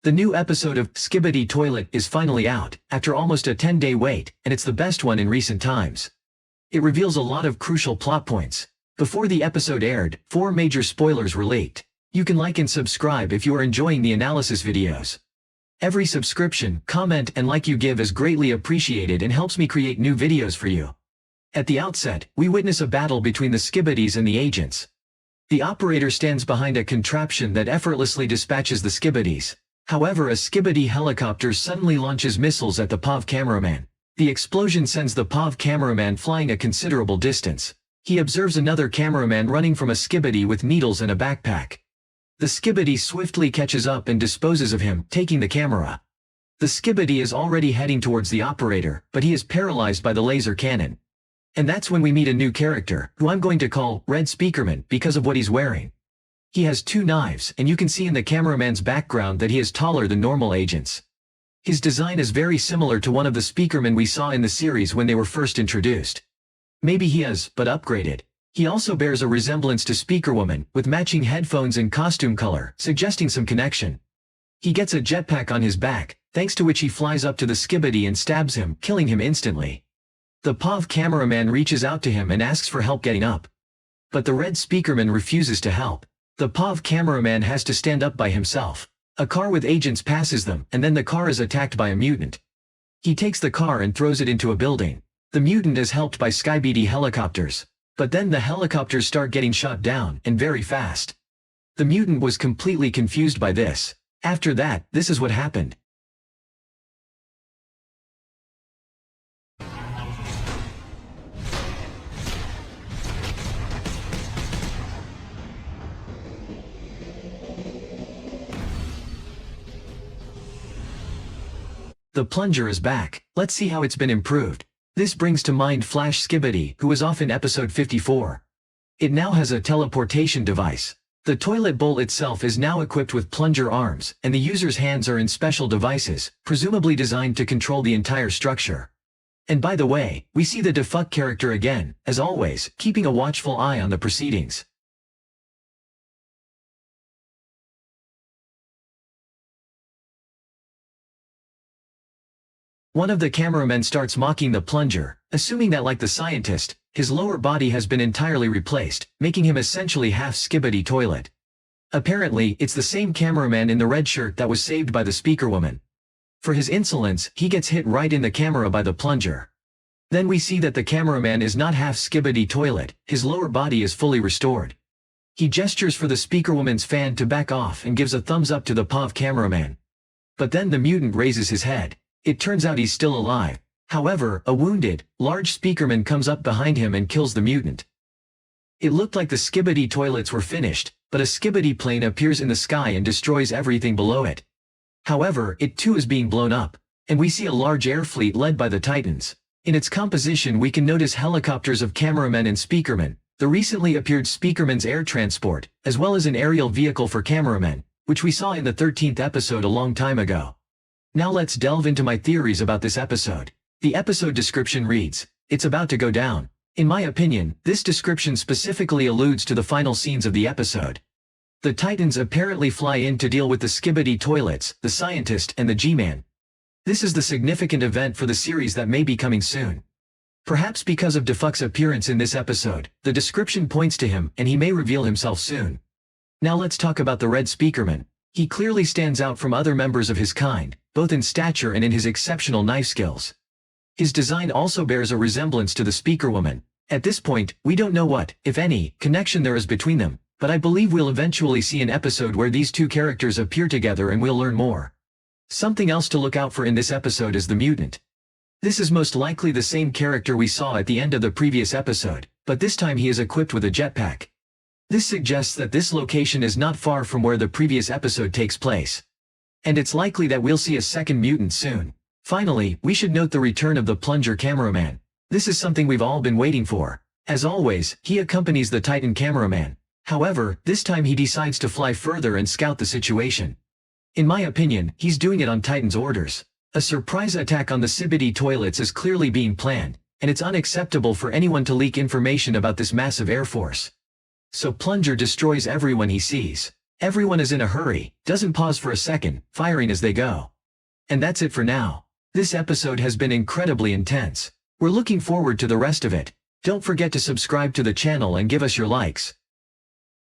The new episode of Skibidi Toilet is finally out, after almost a 10-day wait, and it's the best one in recent times. It reveals a lot of crucial plot points. Before the episode aired, 4 major spoilers were leaked. You can like and subscribe if you are enjoying the analysis videos. Every subscription, comment and like you give is greatly appreciated and helps me create new videos for you. At the outset, we witness a battle between the Skibidis and the agents. The operator stands behind a contraption that effortlessly dispatches the Skibidis. However, a Skibidi helicopter suddenly launches missiles at the POV cameraman. The explosion sends the POV cameraman flying a considerable distance. He observes another cameraman running from a Skibidi with needles and a backpack. The Skibidi swiftly catches up and disposes of him, taking the camera. The Skibidi is already heading towards the operator, but he is paralyzed by the laser cannon. And that's when we meet a new character, who I'm going to call Red Speakerman because of what he's wearing. He has 2 knives, and you can see in the cameraman's background that he is taller than normal agents. His design is very similar to one of the Speakermen we saw in the series when they were first introduced. Maybe he is, but upgraded. He also bears a resemblance to Speakerwoman, with matching headphones and costume color, suggesting some connection. He gets a jetpack on his back, thanks to which he flies up to the Skibidi and stabs him, killing him instantly. The POV cameraman reaches out to him and asks for help getting up. But the Red Speakerman refuses to help. The POV cameraman has to stand up by himself. A car with agents passes them, and then the car is attacked by a mutant. He takes the car and throws it into a building. The mutant is helped by Skibidi helicopters. But then the helicopters start getting shot down, and very fast. The mutant was completely confused by this. After that, this is what happened. The plunger is back. Let's see how it's been improved. This brings to mind Flash Skibidi, who was off in episode 54. It now has a teleportation device. The toilet bowl itself is now equipped with plunger arms, and the user's hands are in special devices, presumably designed to control the entire structure. And by the way, we see the defuck character again, as always, keeping a watchful eye on the proceedings. One of the cameramen starts mocking the plunger, assuming that like the scientist, his lower body has been entirely replaced, making him essentially half Skibidi toilet. Apparently, it's the same cameraman in the red shirt that was saved by the Speakerwoman. For his insolence, he gets hit right in the camera by the plunger. Then we see that the cameraman is not half Skibidi toilet, his lower body is fully restored. He gestures for the Speakerwoman's fan to back off and gives a thumbs up to the POV cameraman. But then the mutant raises his head. It turns out he's still alive. However, a wounded, large Speakerman comes up behind him and kills the mutant. It looked like the Skibidi toilets were finished, but a Skibidi plane appears in the sky and destroys everything below it. However, it too is being blown up, and we see a large air fleet led by the Titans. In its composition we can notice helicopters of cameramen and Speakermen, the recently appeared Speakerman's air transport, as well as an aerial vehicle for cameramen, which we saw in the 13th episode a long time ago. Now let's delve into my theories about this episode. The episode description reads, "It's about to go down." In my opinion, this description specifically alludes to the final scenes of the episode. The Titans apparently fly in to deal with the Skibidi toilets, the scientist and the G-Man. This is the significant event for the series that may be coming soon. Perhaps because of defuck's appearance in this episode, the description points to him and he may reveal himself soon. Now let's talk about the Red Speakerman. He clearly stands out from other members of his kind, both in stature and in his exceptional knife skills. His design also bears a resemblance to the Speakerwoman. At this point, we don't know what, if any, connection there is between them, but I believe we'll eventually see an episode where these two characters appear together and we'll learn more. Something else to look out for in this episode is the mutant. This is most likely the same character we saw at the end of the previous episode, but this time he is equipped with a jetpack. This suggests that this location is not far from where the previous episode takes place. And it's likely that we'll see a second mutant soon. Finally, we should note the return of the plunger cameraman. This is something we've all been waiting for. As always, he accompanies the Titan cameraman. However, this time he decides to fly further and scout the situation. In my opinion, he's doing it on Titan's orders. A surprise attack on the Skibidi toilets is clearly being planned, and it's unacceptable for anyone to leak information about this massive air force. So Plunger destroys everyone he sees. Everyone is in a hurry, doesn't pause for a second, firing as they go. And that's it for now. This episode has been incredibly intense. We're looking forward to the rest of it. Don't forget to subscribe to the channel and give us your likes.